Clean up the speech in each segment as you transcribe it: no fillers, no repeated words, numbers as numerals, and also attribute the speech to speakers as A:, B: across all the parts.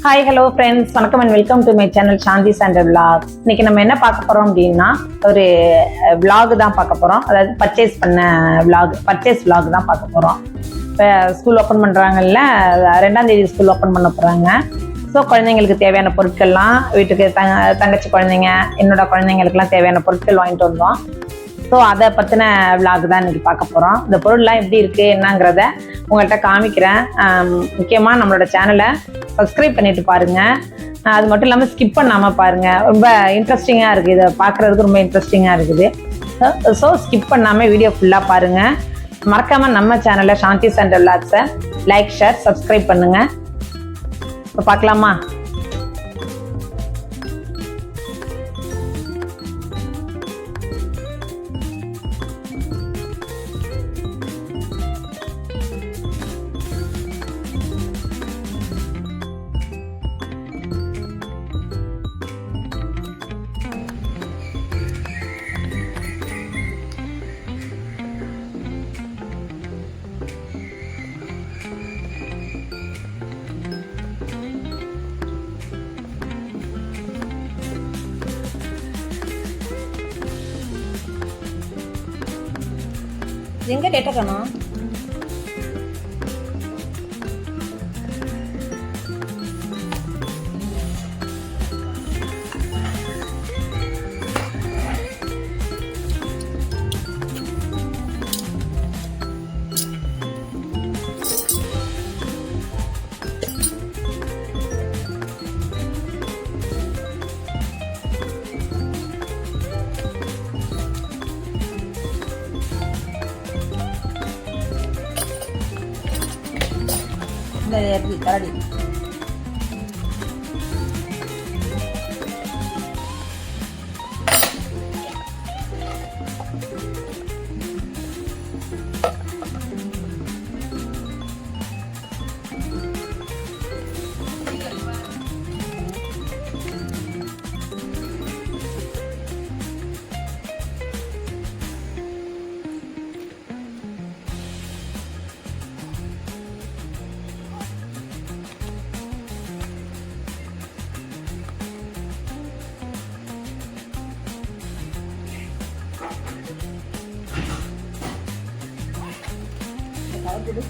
A: Hi hello friends, வணக்கம் and welcome to my channel Shanthi சாண்டல் vlog. இன்னைக்கு நம்ம என்ன பார்க்க போறோம் அப்படின்னா, ஒரு விளாக் தான் பார்க்க போறோம். அதாவது பர்ச்சேஸ் பண்ண விளாக் தான் பார்க்க போறோம். இப்போ ஸ்கூல் ஓப்பன் பண்றாங்கல்ல, 2ஆம் தேதி ஸ்கூல் ஓப்பன் பண்ண போறாங்க. ஸோ குழந்தைங்களுக்கு தேவையான பொருட்கள்லாம் வீட்டுக்கு தங்கச்சி குழந்தைங்க, என்னோட குழந்தைங்களுக்குலாம் தேவையான பொருட்கள் வாங்கிட்டு வந்தோம். ஸோ அதை பற்றின விளாக் தான் இன்னைக்கு பார்க்க போகிறோம். இந்த பொருள்லாம் எப்படி இருக்குது என்னங்கிறத உங்கள்கிட்ட காமிக்கிறேன். முக்கியமாக நம்மளோட சேனலை சப்ஸ்கிரைப் பண்ணிட்டு பாருங்கள். அது மட்டும் இல்லாமல் ஸ்கிப் பண்ணாமல் பாருங்கள். ரொம்ப இன்ட்ரெஸ்டிங்காக இருக்குது, இதை பார்க்குறதுக்கு ரொம்ப இன்ட்ரெஸ்டிங்காக இருக்குது. ஸோ ஸ்கிப் பண்ணாமல் வீடியோ ஃபுல்லாக பாருங்கள். மறக்காமல் நம்ம சேனலை சாந்தி சாண்டல் விளாக்ஸை லைக், ஷேர், சப்ஸ்கிரைப் பண்ணுங்கள். இப்போ பார்க்கலாமா? எங்க டேட்டா காணோம்? கரடி Good.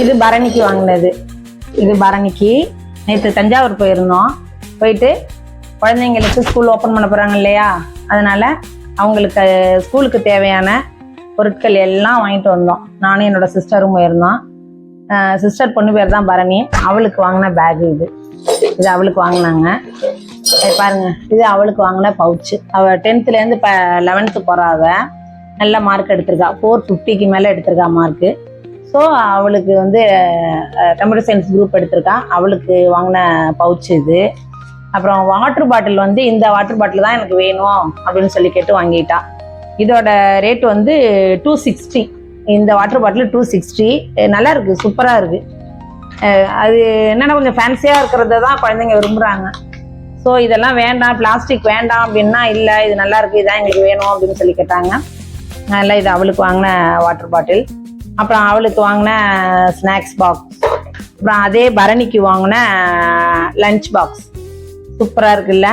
A: இது பரணிக்கு வாங்கினது. இது பரணிக்கு நேற்று தஞ்சாவூர் போயிருந்தோம். போயிட்டு குழந்தைங்களுக்கு ஸ்கூல் ஓப்பன் பண்ண போகிறாங்க இல்லையா, அதனால் அவங்களுக்கு ஸ்கூலுக்கு தேவையான பொருட்கள் எல்லாம் வாங்கிட்டு வந்தோம். நானும் என்னோட சிஸ்டரும் போயிருந்தோம். சிஸ்டர் பொண்ணு பேர் தான் பரணி. அவளுக்கு வாங்கின பேகு இது அவளுக்கு வாங்கினாங்க. பாருங்க, இது அவளுக்கு வாங்கின பவுச்சு. அவள் 10th இப்போ 11th போகிறாவ. நல்ல மார்க் எடுத்திருக்கா, 450க்கு மேலே எடுத்திருக்கா மார்க்கு. ஸோ அவளுக்கு கம்ப்யூட்டர் சயின்ஸ் குரூப் எடுத்திருக்கா. அவளுக்கு வாங்கின பவுச் இது. அப்புறம் வாட்டர் பாட்டில் இந்த வாட்டர் பாட்டில் தான் எனக்கு வேணும் அப்படின்னு சொல்லி கேட்டு வாங்கிட்டா. இதோட ரேட் வந்து 260. இந்த வாட்டர் பாட்டில் 260. நல்லா இருக்கு, சூப்பராக இருக்கு. அது என்னென்னா கொஞ்சம் ஃபேன்சியாக இருக்கிறத தான் குழந்தைங்க விரும்புகிறாங்க. ஸோ இதெல்லாம் வேண்டாம், பிளாஸ்டிக் வேண்டாம் அப்படின்னா, இல்லை இது நல்லா இருக்கு, இதான் எங்களுக்கு வேணும் அப்படின்னு சொல்லி கேட்டாங்க. அதனால் இது அவளுக்கு வாங்கின வாட்டர் பாட்டில். அப்புறம் அவளுக்கு வாங்கின ஸ்நாக்ஸ் பாக்ஸ். அப்புறம் அதே பரணிக்கு வாங்கின லஞ்ச் பாக்ஸ். சூப்பராக இருக்குல்ல.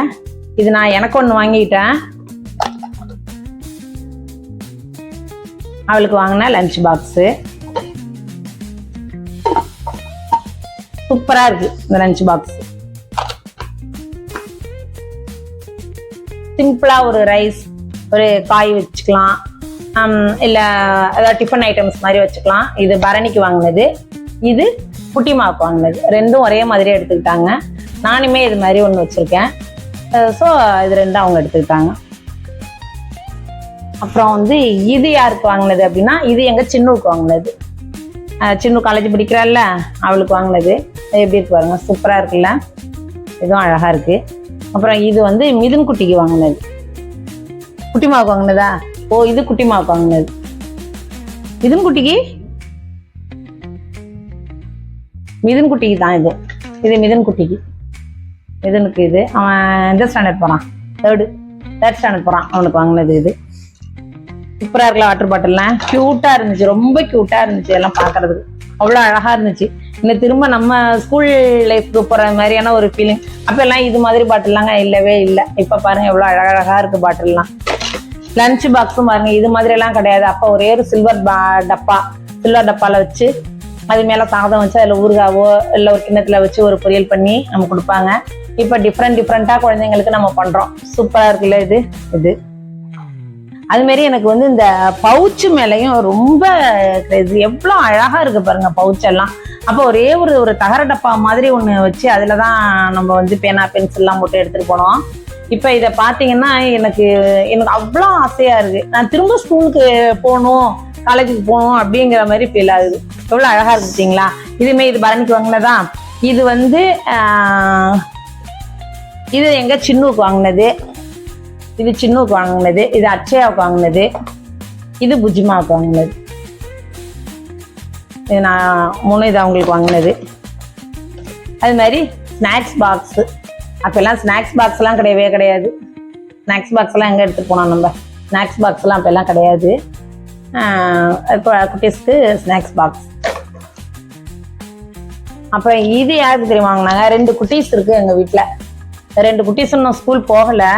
A: இது நான் எனக்கு ஒன்று வாங்கிட்டேன். அவளுக்கு வாங்கின லஞ்ச் பாக்ஸு சூப்பரா இருக்கு. இந்த லஞ்ச் பாக்ஸ் சிம்பிளா ஒரு ரைஸ், ஒரு காய் வச்சுக்கலாம், இல்லை ஏதாவது டிஃபன் ஐட்டம்ஸ் மாதிரி வச்சுக்கலாம். இது பரணிக்கு வாங்கினது, இது குட்டிமாவுக்கு வாங்கினது. ரெண்டும் ஒரே மாதிரியே எடுத்துக்கிட்டாங்க. நானுமே இது மாதிரி ஒன்று வச்சுருக்கேன். ஸோ இது ரெண்டும் அவங்க எடுத்துக்கிட்டாங்க. அப்புறம் வந்து இது யாருக்கு வாங்கினது அப்படின்னா, இது எங்கள் சின்னுவுக்கு வாங்கினது. சின்ன காலேஜ் படிக்கிறாள்ல, அவளுக்கு வாங்கினது. எப்படி இருக்கு பாருங்க, சூப்பராக இருக்குல்ல. இதுவும் அழகாக இருக்கு. அப்புறம் இது வந்து மிதுன் குட்டிக்கு வாங்கினது. குட்டிமாவுக்கு வாங்கினதா? ஓ, இது குட்டிமாவுக்கு வாங்கினது. மிதுன் குட்டிக்கு தான் இது. இது மிதுன் குட்டிக்கு. மிதுனுக்கு இது. அவன் எந்த ஸ்டாண்டர்ட் போகிறான்? தேர்ட் ஸ்டாண்டர்ட் போகிறான். அவனுக்கு வாங்கினது இது. சூப்பராக இருக்கலாம். வாட்டர் பாட்டில்லாம் க்யூட்டாக இருந்துச்சு, ரொம்ப க்யூட்டாக இருந்துச்சு. எல்லாம் பார்க்கறதுக்கு அவ்வளோ அழகாக இருந்துச்சு. இன்னும் திரும்ப நம்ம ஸ்கூல் லைஃப்க்கு போகிற மாதிரியான ஒரு ஃபீலிங். அப்போல்லாம் இது மாதிரி பாட்டில்லாங்க இல்லவே இல்லை. இப்போ பாருங்கள் எவ்வளோ அழகழகாக இருக்குது பாட்டில்லாம். லஞ்ச் பாக்ஸும் பாருங்கள், இது மாதிரியெல்லாம் கிடையாது. அப்போ ஒரே ஒரு சில்வர் டப்பாவில் வச்சு அது மேலே சாதம் வச்சு அதில் ஊறுகாவோ இல்லை ஒரு கிண்ணத்தில் வச்சு ஒரு பொரியல் பண்ணி நம்ம கொடுப்பாங்க. இப்போ டிஃப்ரெண்ட்டாக குழந்தைங்களுக்கு நம்ம பண்ணுறோம். சூப்பராக இருக்குல்ல இது. அதுமாரி எனக்கு வந்து இந்த பவுச்சு மேலையும் ரொம்ப கிரேசி. எவ்வளோ அழகாக இருக்குது பாருங்கள் பவுச்செல்லாம். அப்போ ஒரே ஒரு தகர டப்பா மாதிரி ஒன்று வச்சு அதில் தான் நம்ம வந்து பேனா பென்சில்லாம் போட்டு எடுத்துகிட்டு போனோம். இப்போ இதை பார்த்தீங்கன்னா எனக்கு அவ்வளோ ஆசையாக இருக்குது. நான் திரும்ப ஸ்கூலுக்கு போகணும், காலேஜுக்கு போகணும் அப்படிங்கிற மாதிரி ஃபீல் ஆகுது. எவ்வளோ அழகாக இருக்குங்களா. இதுமே இது பரணிக்கு வாங்கினதா. இது வந்து இது எங்கள் சின்னுவுக்கு வாங்கினது. இது சின்னுவுக்கு வாங்கினது. இது அட்சயாவுக்கு வாங்கினது. இது புஜிமாவுக்கு வாங்கினது. இது நான் 3 இது அவங்களுக்கு வாங்கினது. அது மாதிரி ஸ்நாக்ஸ் பாக்ஸு. அப்போல்லாம் ஸ்நாக்ஸ் பாக்ஸ்லாம் கிடையாது. ஸ்நாக்ஸ் பாக்ஸ்லாம் எங்கே எடுத்துகிட்டு போனோம் நம்ம? ஸ்நாக்ஸ் பாக்ஸ்லாம் அப்போல்லாம் கிடையாது. இப்போ குட்டீஸ்க்கு ஸ்நாக்ஸ் பாக்ஸ். அப்புறம் இது யாருக்கு தெரியுமா வாங்கினாங்க? 2 குட்டீஸ் இருக்குது எங்கள் வீட்டில். 2 குட்டீஸ் இன்னும் ஸ்கூல் போகலை.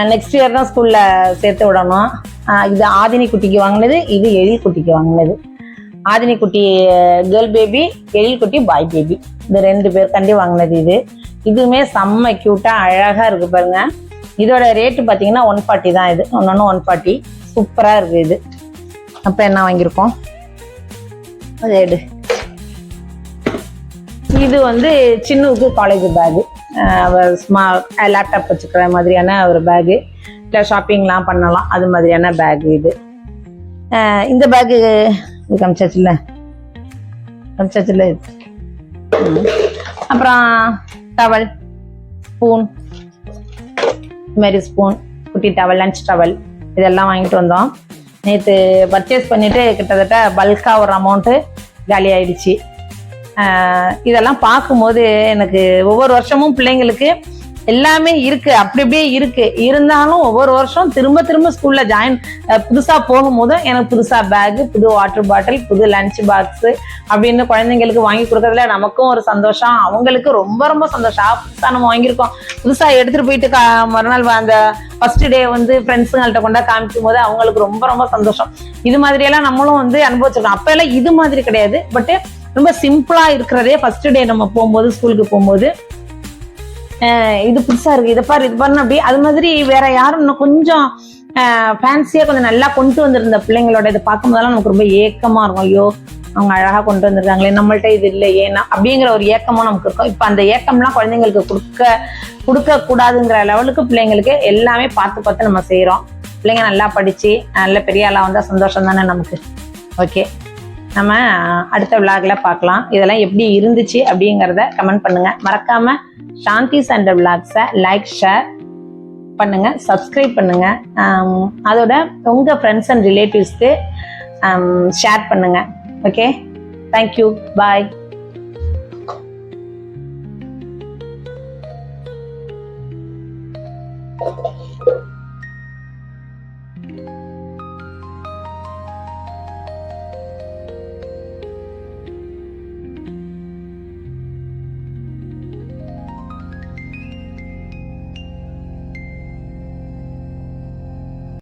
A: நெக்ஸ்ட் இயர் தான் ஸ்கூலில் சேர்த்து விடணும். இது ஆதினி குட்டிக்கு வாங்கினது, இது எழில் குட்டிக்கு வாங்கினது. ஆதினி குட்டி கேர்ள் பேபி, எழில் குட்டி பாய் பேபி. இந்த 2 பேருக்காண்டி வாங்கினது. இதுவுமே செம்ம க்யூட்டாக அழகாக இருக்குது பாருங்க. இதோட ரேட்டு பார்த்தீங்கன்னா 140 தான். இது ஒன்று 140. சூப்பராக இருக்குது இது. அப்போ என்ன வாங்கியிருக்கோம்? அது இது வந்து சின்னுவுக்கு காலேஜ் பேகு. லேப்டாப் வச்சுக்கிற மாதிரியான ஒரு பேகு, இல்லை ஷாப்பிங்லாம் பண்ணலாம் அது மாதிரியான பேகு இது. இந்த பேகு இது காமிச்சாச்சுல்ல. அப்புறம் டவல், ஸ்பூன், இதுமாரி ஸ்பூன், குட்டி டவல், லஞ்ச் டவல் இதெல்லாம் வாங்கிட்டு வந்தோம். நேற்று பர்ச்சேஸ் பண்ணிவிட்டு கிட்டத்தட்ட பல்காக ஒரு அமௌண்ட்டு காலி ஆயிடுச்சு. இதெல்லாம் பார்க்கும்போது எனக்கு ஒவ்வொரு வருஷமும் பிள்ளைங்களுக்கு எல்லாமே இருக்கு, அப்படி அப்படியே இருக்கு. இருந்தாலும் ஒவ்வொரு வருஷம் திரும்ப ஸ்கூல்ல புதுசா போகும்போது எனக்கு புதுசா பேகு, புது வாட்டர் பாட்டில், புது லஞ்ச் பாக்ஸ் அப்படின்னு குழந்தைங்களுக்கு வாங்கி கொடுக்கறதுல நமக்கும் ஒரு சந்தோஷம், அவங்களுக்கு ரொம்ப ரொம்ப சந்தோஷம். புதுசா நம்ம வாங்கியிருக்கோம், புதுசா எடுத்துட்டு போயிட்டு மறுநாள் அந்த ஃபர்ஸ்ட் டே வந்து ஃப்ரெண்ட்ஸுங்கள்ட்ட கொண்டா காமிக்கும் போது அவங்களுக்கு ரொம்ப ரொம்ப சந்தோஷம். இது மாதிரியெல்லாம் நம்மளும் வந்து அனுபவிச்சிருக்கோம். அப்ப எல்லாம் இது மாதிரி கிடையாது. பட் ரொம்ப சிம்பிளா இருக்கிறதே ஃபர்ஸ்ட் டே நம்ம போகும்போது, ஸ்கூலுக்கு போகும்போது இது புதுசா இருக்கு, இதை பாரு, இது பாருன்னு அப்படி. அது மாதிரி வேற யாரும் இன்னும் கொஞ்சம் ஃபேன்சியா கொஞ்சம் நல்லா கொண்டு வந்திருந்த பிள்ளைங்களோட இதை பார்க்கும் போதெல்லாம் நமக்கு ரொம்ப ஏக்கமா இருக்கும். ஐயோ அவங்க அழகா கொண்டு வந்திருக்காங்களே, நம்மள்ட்ட இது இல்லை ஏன்னா அப்படிங்கிற ஒரு ஏக்கமும் நமக்கு இருக்கும். இப்ப அந்த ஏக்கம்லாம் குழந்தைங்களுக்கு கொடுக்க கூடாதுங்கிற லெவலுக்கு பிள்ளைங்களுக்கு எல்லாமே பார்த்து நம்ம செய்யறோம். பிள்ளைங்க நல்லா படிச்சு நல்ல பெரிய ஆளா வந்தா சந்தோஷம் தானே நமக்கு. ஓகே, நம்ம அடுத்த விளாக்ல பார்க்கலாம். இதெல்லாம் எப்படி இருந்துச்சு அப்படிங்கிறத கமெண்ட் பண்ணுங்க. மறக்காம சாந்தி சண்டர் விளாக்ஸை லைக், ஷேர், பண்ணுங்க, சப்ஸ்கிரைப் பண்ணுங்க. அதோட உங்க ஃப்ரெண்ட்ஸ் அண்ட் ரிலேட்டிவ்ஸ்க்கு ஷேர் பண்ணுங்க. ஓகே, தேங்க்யூ, பாய்.